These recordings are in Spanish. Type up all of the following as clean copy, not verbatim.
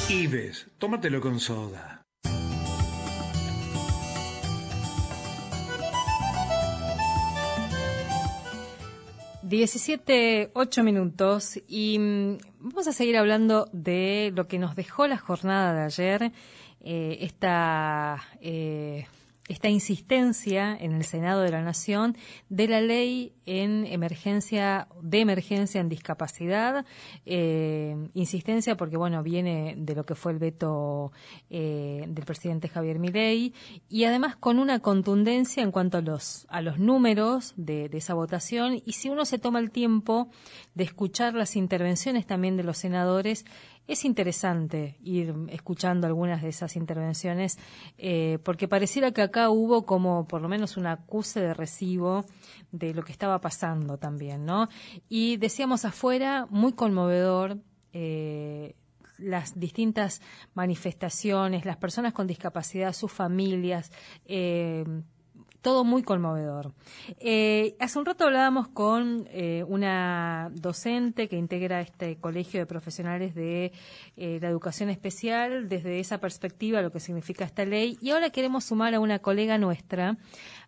Ives, tómatelo con soda. 17:08 y vamos a seguir hablando de lo que nos dejó la jornada de ayer, esta insistencia en el Senado de la Nación de la ley de emergencia en discapacidad, insistencia porque viene de lo que fue el veto del presidente Javier Milei, y además con una contundencia en cuanto a los números de esa votación. Y si uno se toma el tiempo de escuchar las intervenciones también de los senadores, es interesante ir escuchando algunas de esas intervenciones, porque pareciera que acá hubo como por lo menos un acuse de recibo de lo que estaba pasando también, ¿no? Y decíamos afuera, muy conmovedor, las distintas manifestaciones, las personas con discapacidad, sus familias, todo muy conmovedor. Hace un rato hablábamos con una docente que integra este colegio de profesionales de la educación especial, desde esa perspectiva, lo que significa esta ley, y ahora queremos sumar a una colega nuestra,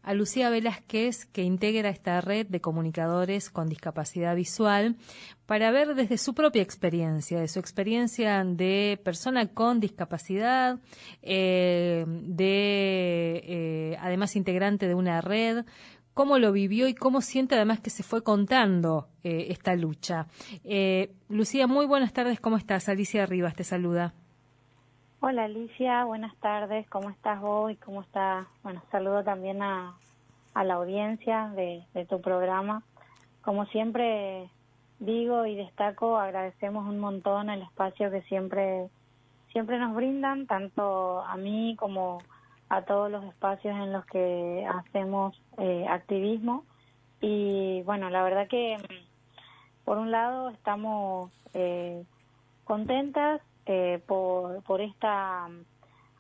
a Lucía Velázquez, que integra esta red de comunicadores con discapacidad visual, para ver desde su propia experiencia, de su experiencia de persona con discapacidad, además integrante de una red, cómo lo vivió y cómo siente además que se fue contando esta lucha. Lucía, muy buenas tardes, ¿cómo estás? Alicia Rivas te saluda. Hola Alicia, buenas tardes, ¿cómo estás vos y cómo estás? Bueno, saludo también a la audiencia de tu programa. Como siempre digo y destaco, agradecemos un montón el espacio que siempre nos brindan, tanto a mí como a todos los espacios en los que hacemos activismo. Y bueno, la verdad que por un lado estamos contentas por esta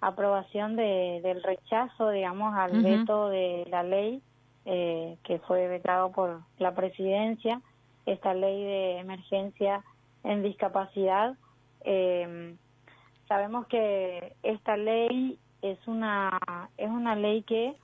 aprobación del rechazo, digamos, al veto de la ley que fue vetado por la presidencia, esta ley de emergencia en discapacidad. Sabemos que esta ley es una ley que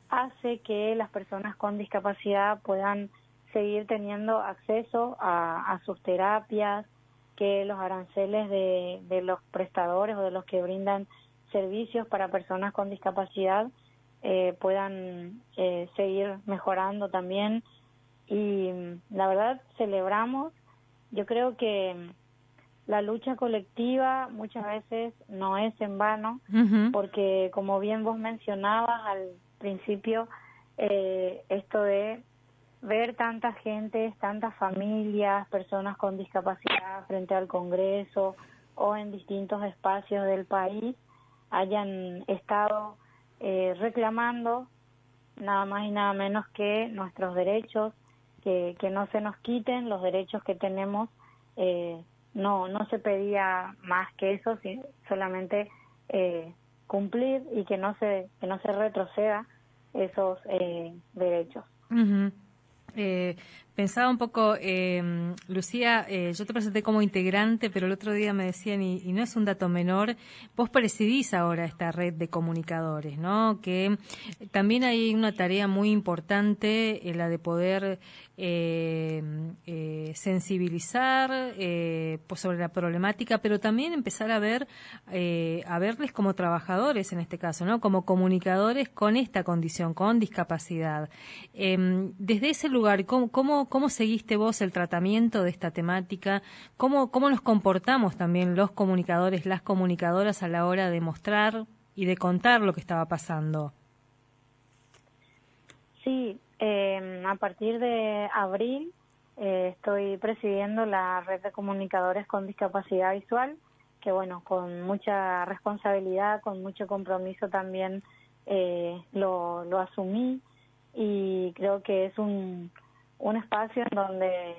hace que las personas con discapacidad puedan seguir teniendo acceso a sus terapias, que los aranceles de los prestadores o de los que brindan servicios para personas con discapacidad puedan seguir mejorando también. Y la verdad celebramos. Yo creo que la lucha colectiva muchas veces no es en vano, porque como bien vos mencionabas al principio, esto de ver tanta gente, tantas familias, personas con discapacidad frente al Congreso o en distintos espacios del país hayan estado reclamando nada más y nada menos que nuestros derechos, que no se nos quiten los derechos que tenemos. No se pedía más que eso, solamente cumplir y que no se retroceda esos derechos. Pensaba un poco, Lucía, yo te presenté como integrante, pero el otro día me decían, y no es un dato menor, vos presidís ahora esta red de comunicadores, ¿no? Que también hay una tarea muy importante, la de poder sensibilizar pues sobre la problemática, pero también empezar a verles como trabajadores en este caso, ¿no? Como comunicadores con esta condición, con discapacidad. Desde ese lugar, ¿cómo seguiste vos el tratamiento de esta temática? ¿Cómo nos comportamos también los comunicadores, las comunicadoras a la hora de mostrar y de contar lo que estaba pasando? Sí, a partir de abril estoy presidiendo la red de comunicadores con discapacidad visual, que bueno, con mucha responsabilidad, con mucho compromiso también lo asumí, y creo que es un espacio en donde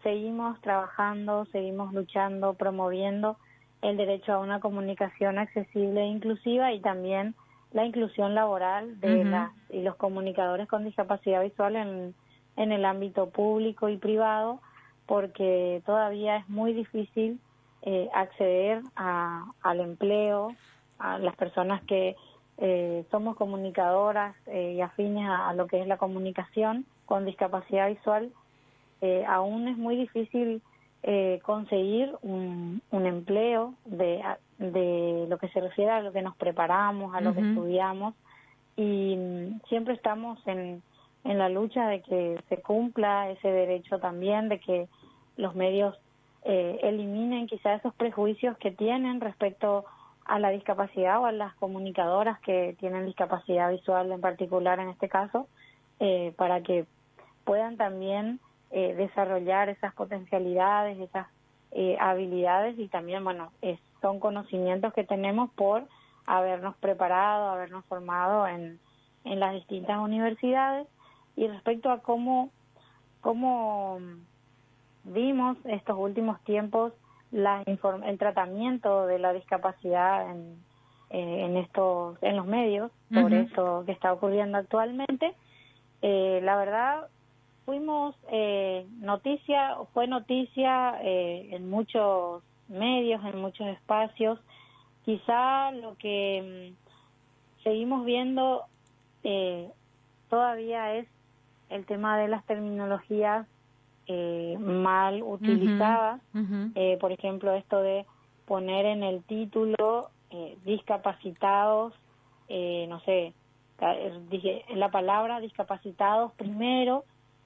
seguimos trabajando, seguimos luchando, promoviendo el derecho a una comunicación accesible e inclusiva, y también la inclusión laboral de las y los comunicadores con discapacidad visual en el ámbito público y privado, porque todavía es muy difícil acceder al empleo, a las personas que somos comunicadoras y afines a lo que es la comunicación con discapacidad visual. Aún es muy difícil conseguir un empleo de lo que se refiere a lo que nos preparamos, a lo que estudiamos, y siempre estamos en la lucha de que se cumpla ese derecho también, de que los medios eliminen quizás esos prejuicios que tienen respecto a la discapacidad o a las comunicadoras que tienen discapacidad visual en particular en este caso, para que puedan también desarrollar esas potencialidades, esas habilidades, y también, bueno, son conocimientos que tenemos por habernos preparado, habernos formado en las distintas universidades. Y respecto a cómo vimos estos últimos tiempos el tratamiento de la discapacidad en los medios sobre esto que está ocurriendo actualmente, la verdad fue noticia en muchos medios, en muchos espacios. Quizá lo que seguimos viendo todavía es el tema de las terminologías mal utilizadas. Por ejemplo, esto de poner en el título discapacitados, no sé, dije la palabra discapacitados primero,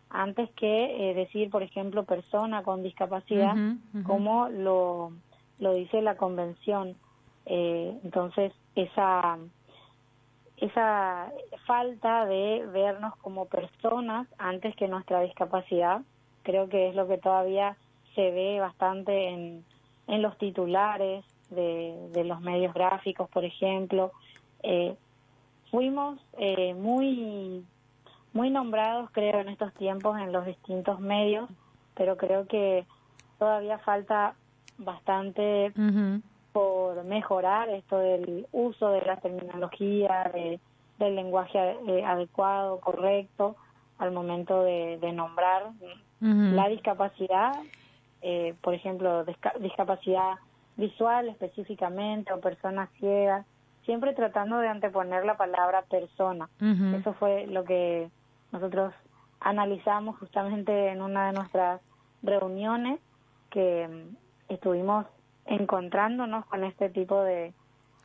antes que decir, por ejemplo, persona con discapacidad, como lo dice la convención. Entonces, esa falta de vernos como personas antes que nuestra discapacidad, creo que es lo que todavía se ve bastante en los titulares de los medios gráficos, por ejemplo. Fuimos muy nombrados, creo, en estos tiempos en los distintos medios, pero creo que todavía falta bastante por mejorar esto del uso de la terminología, del lenguaje adecuado, correcto, al momento de nombrar la discapacidad, por ejemplo, discapacidad visual específicamente, o personas ciegas, siempre tratando de anteponer la palabra persona. Eso fue lo que nosotros analizamos justamente en una de nuestras reuniones, que estuvimos encontrándonos con este tipo de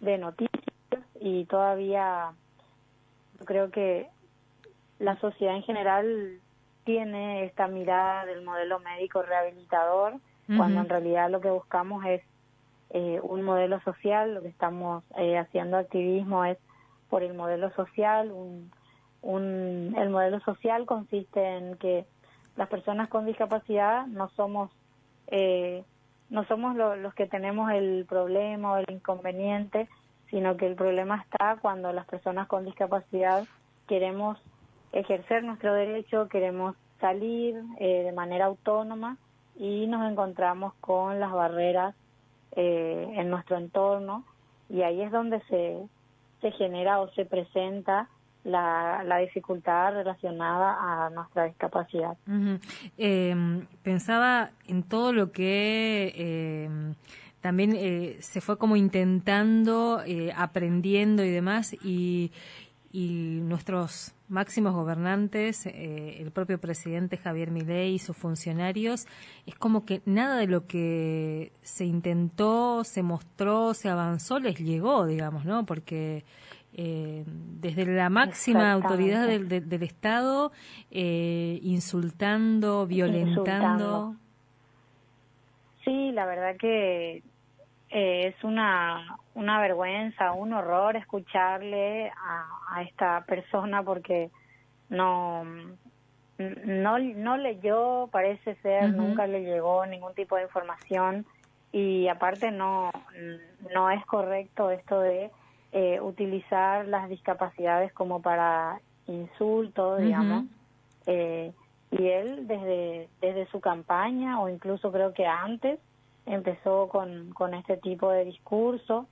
noticias, y todavía yo creo que la sociedad en general tiene esta mirada del modelo médico rehabilitador, cuando en realidad lo que buscamos es un modelo social. Lo que estamos haciendo activismo es por el modelo social. El modelo social consiste en que las personas con discapacidad no somos los que tenemos el problema o el inconveniente, sino que el problema está cuando las personas con discapacidad queremos ejercer nuestro derecho, queremos salir de manera autónoma, y nos encontramos con las barreras en nuestro entorno, y ahí es donde se genera o se presenta la dificultad relacionada a nuestra discapacidad. Pensaba en todo lo que también se fue como intentando, aprendiendo y demás, y nuestros máximos gobernantes, el propio presidente Javier Milei y sus funcionarios, es como que nada de lo que se intentó, se mostró, se avanzó les llegó, digamos, ¿no? Porque desde la máxima autoridad del Estado, insultando, violentando. Sí, la verdad que es una vergüenza, un horror escucharle a esta persona, porque no leyó, parece ser, nunca le llegó ningún tipo de información, y aparte no es correcto esto de utilizar las discapacidades como para insultos, digamos. Y él desde su campaña, o incluso creo que antes, empezó con este tipo de discurso,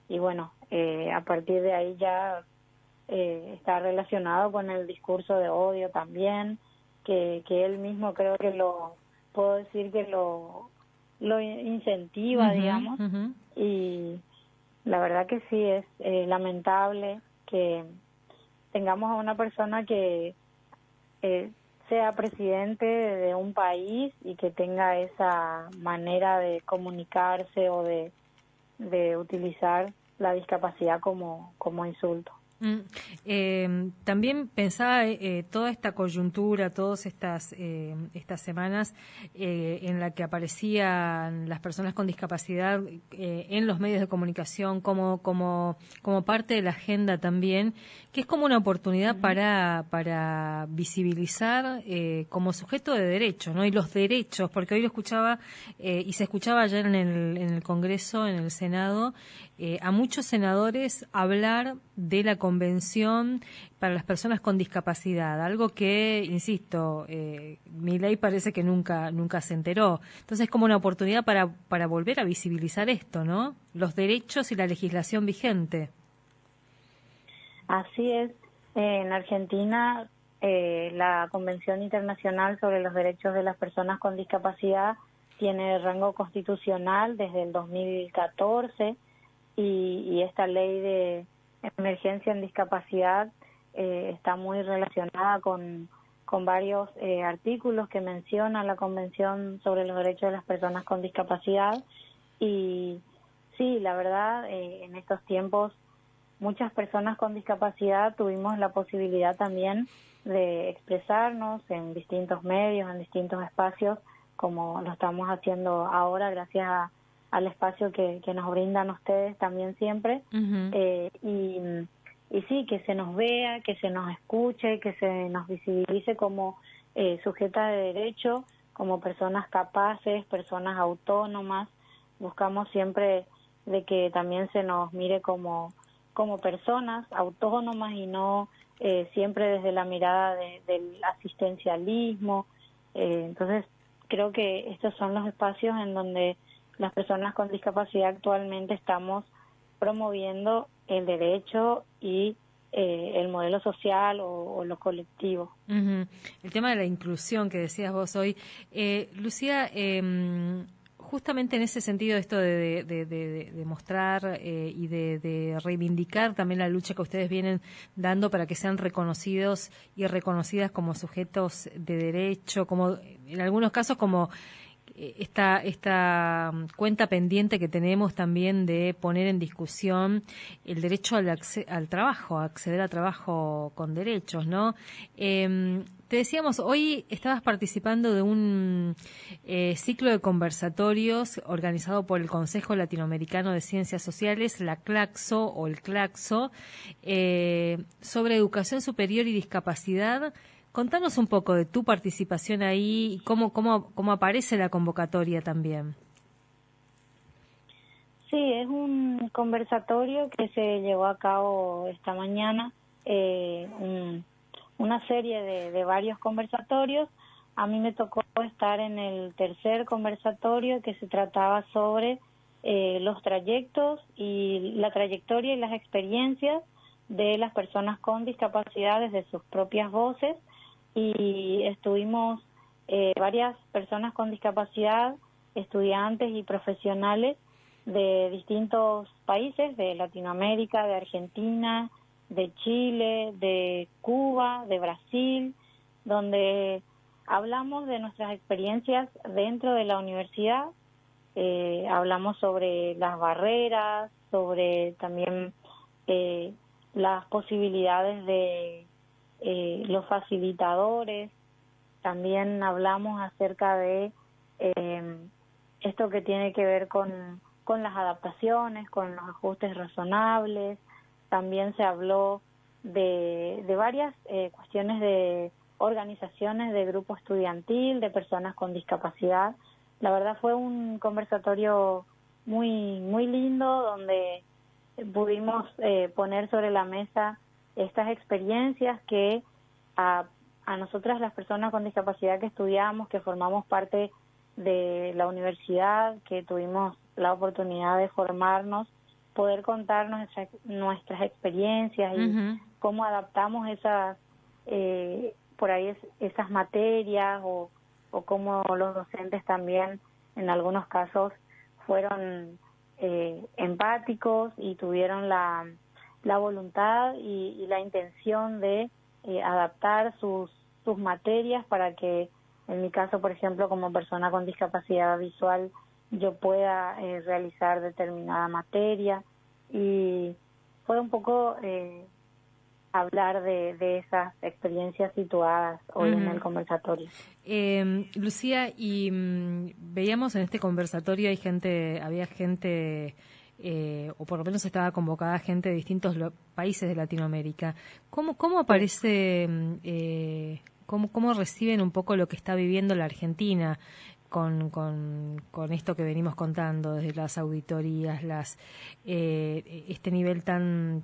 y bueno, a partir de ahí ya está relacionado con el discurso de odio también, que él mismo creo que puedo decir que lo lo incentiva, digamos, ujú. y la verdad que sí es lamentable que tengamos a una persona que sea presidente de un país y que tenga esa manera de comunicarse o de utilizar la discapacidad como insulto. También pensaba toda esta coyuntura, todas estas semanas en la que aparecían las personas con discapacidad en los medios de comunicación como parte de la agenda también, que es como una oportunidad para visibilizar como sujeto de derecho, ¿no? Y los derechos, porque hoy lo escuchaba y se escuchaba ayer en el Congreso, en el Senado, a muchos senadores hablar de la Convención para las personas con discapacidad, algo que, insisto, Milei parece que nunca se enteró. Entonces es como una oportunidad para volver a visibilizar esto, ¿no? Los derechos y la legislación vigente. Así es. En Argentina, la Convención Internacional sobre los Derechos de las Personas con Discapacidad tiene rango constitucional desde el 2014 y esta ley de emergencia en discapacidad está muy relacionada con varios artículos que menciona la Convención sobre los Derechos de las Personas con Discapacidad. Y sí, la verdad, en estos tiempos muchas personas con discapacidad tuvimos la posibilidad también de expresarnos en distintos medios, en distintos espacios, como lo estamos haciendo ahora gracias al espacio que nos brindan ustedes también siempre. Uh-huh. Y sí, que se nos vea, que se nos escuche, que se nos visibilice como sujetas de derecho, como personas capaces, personas autónomas. Buscamos siempre de que también se nos mire como personas autónomas y no siempre desde la mirada del asistencialismo. Entonces, creo que estos son los espacios en donde las personas con discapacidad actualmente estamos promoviendo el derecho y el modelo social o lo colectivo. Uh-huh. El tema de la inclusión que decías vos hoy. Lucía, justamente en ese sentido, esto de mostrar y de reivindicar también la lucha que ustedes vienen dando para que sean reconocidos y reconocidas como sujetos de derecho, como en algunos casos como esta cuenta pendiente que tenemos también de poner en discusión el derecho al trabajo, a acceder a trabajo con derechos, ¿no? Te decíamos, hoy estabas participando de un ciclo de conversatorios organizado por el Consejo Latinoamericano de Ciencias Sociales, la CLACSO o el CLACSO, sobre educación superior y discapacidad. Contanos un poco de tu participación ahí y cómo aparece la convocatoria también. Sí, es un conversatorio que se llevó a cabo esta mañana, una serie de varios conversatorios. A mí me tocó estar en el tercer conversatorio que se trataba sobre los trayectos y la trayectoria y las experiencias de las personas con discapacidad desde sus propias voces. Y estuvimos varias personas con discapacidad, estudiantes y profesionales de distintos países, de Latinoamérica, de Argentina, de Chile, de Cuba, de Brasil, donde hablamos de nuestras experiencias dentro de la universidad, hablamos sobre las barreras, sobre también las posibilidades de los facilitadores. También hablamos acerca de esto que tiene que ver con las adaptaciones, con los ajustes razonables. También se habló de varias cuestiones de organizaciones de grupo estudiantil, de personas con discapacidad. La verdad fue un conversatorio muy lindo, donde pudimos poner sobre la mesa estas experiencias que a nosotras, las personas con discapacidad que estudiamos, que formamos parte de la universidad, que tuvimos la oportunidad de formarnos, poder contar nuestras experiencias y Uh-huh. cómo adaptamos esas materias o cómo los docentes también en algunos casos fueron empáticos y tuvieron la voluntad y la intención de adaptar sus materias para que, en mi caso, por ejemplo, como persona con discapacidad visual, yo pueda realizar determinada materia. Y fue un poco hablar de esas experiencias situadas hoy en el conversatorio. Lucía, y veíamos en este conversatorio había gente, o por lo menos estaba convocada gente de distintos países de Latinoamérica. ¿Cómo aparece, cómo reciben un poco lo que está viviendo la Argentina con esto que venimos contando, desde las auditorías, este nivel tan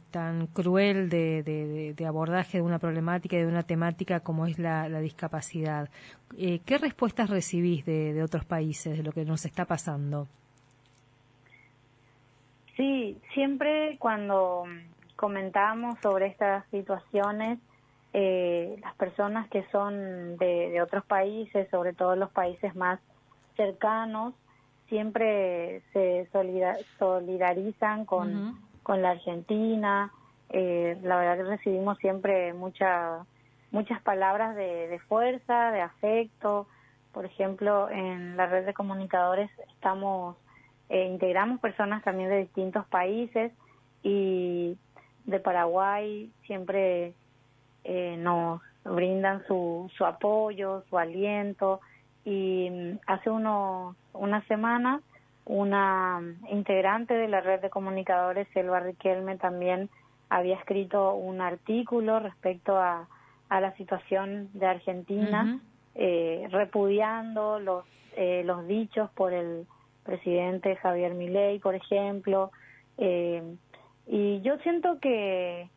cruel de abordaje de una problemática y de una temática como es la discapacidad? ¿Qué respuestas recibís de otros países de lo que nos está pasando? Sí, siempre cuando comentamos sobre estas situaciones, las personas que son de otros países, sobre todo los países más cercanos, siempre se solidarizan con la Argentina. La verdad que recibimos siempre muchas palabras de fuerza, de afecto. Por ejemplo, en la red de comunicadores integramos personas también de distintos países, y de Paraguay siempre nos brindan su apoyo, su aliento. Y hace unas semanas, una integrante de la red de comunicadores, Selva Riquelme, también había escrito un artículo respecto a la situación de Argentina, repudiando los dichos por el presidente Javier Milei, por ejemplo. Y yo siento que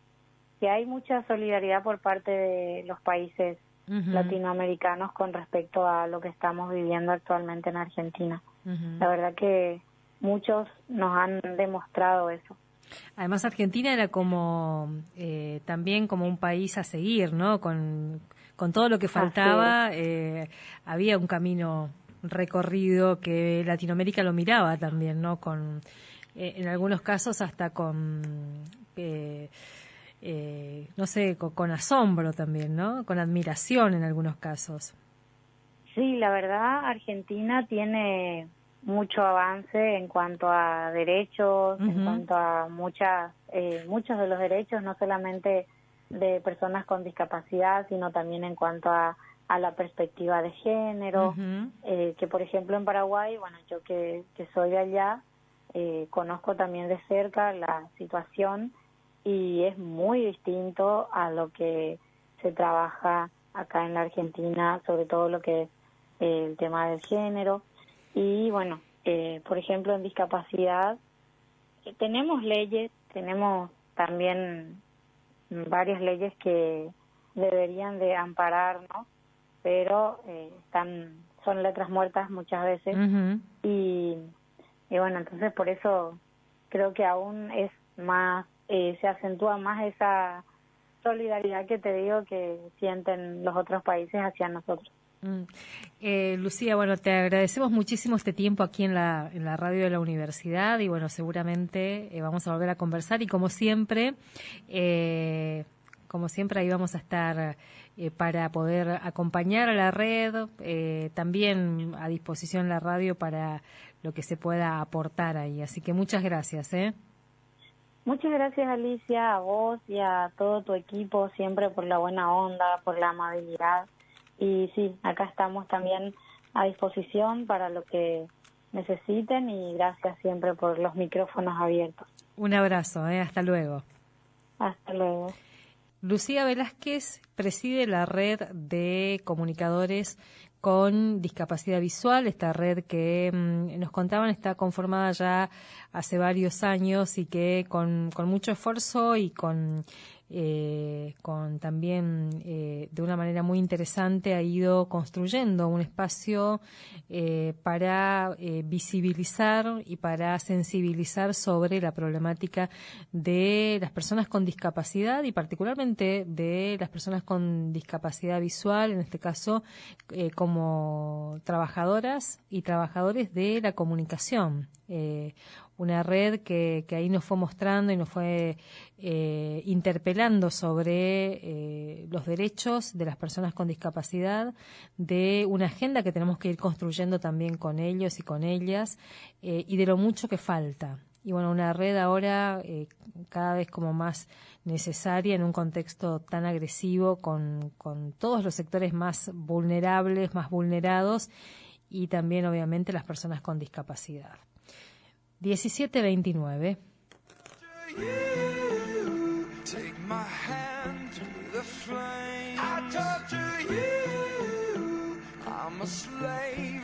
hay mucha solidaridad por parte de los países latinoamericanos con respecto a lo que estamos viviendo actualmente en Argentina. La verdad que muchos nos han demostrado eso. Además, Argentina era como también como un país a seguir, ¿no? Con todo lo que faltaba, había un camino recorrido que Latinoamérica lo miraba también, ¿no? En algunos casos hasta con no sé, con asombro también, ¿no? Con admiración en algunos casos. Sí, la verdad, Argentina tiene mucho avance en cuanto a derechos, en cuanto a muchos de los derechos, no solamente de personas con discapacidad, sino también en cuanto a la perspectiva de género, que por ejemplo en Paraguay, bueno, yo que soy de allá, conozco también de cerca la situación, y es muy distinto a lo que se trabaja acá en la Argentina, sobre todo lo que es el tema del género. Y bueno, por ejemplo, en discapacidad tenemos leyes, tenemos también varias leyes que deberían de ampararnos, pero son letras muertas muchas veces. Y bueno, entonces por eso creo que aún es más, se acentúa más esa solidaridad que te digo que sienten los otros países hacia nosotros. Lucía, bueno, te agradecemos muchísimo este tiempo aquí en la radio de la universidad, y bueno, seguramente vamos a volver a conversar, y como siempre ahí vamos a estar para poder acompañar a la red, también a disposición la radio para lo que se pueda aportar ahí, así que muchas gracias. Muchas gracias, Alicia, a vos y a todo tu equipo, siempre por la buena onda, por la amabilidad. Y sí, acá estamos también a disposición para lo que necesiten, y gracias siempre por los micrófonos abiertos. Un abrazo, hasta luego. Hasta luego. Lucía Velázquez preside la red de comunicadores con discapacidad visual. Esta red que nos contaban está conformada ya hace varios años, y que con mucho esfuerzo y con con también de una manera muy interesante ha ido construyendo un espacio para visibilizar y para sensibilizar sobre la problemática de las personas con discapacidad y particularmente de las personas con discapacidad visual, en este caso como trabajadoras y trabajadores de la comunicación. Una red que ahí nos fue mostrando y nos fue interpelando sobre los derechos de las personas con discapacidad, de una agenda que tenemos que ir construyendo también con ellos y con ellas, y de lo mucho que falta. Y bueno, una red ahora cada vez como más necesaria en un contexto tan agresivo con todos los sectores más vulnerables, más vulnerados y también obviamente las personas con discapacidad. 17:29. I'm a slave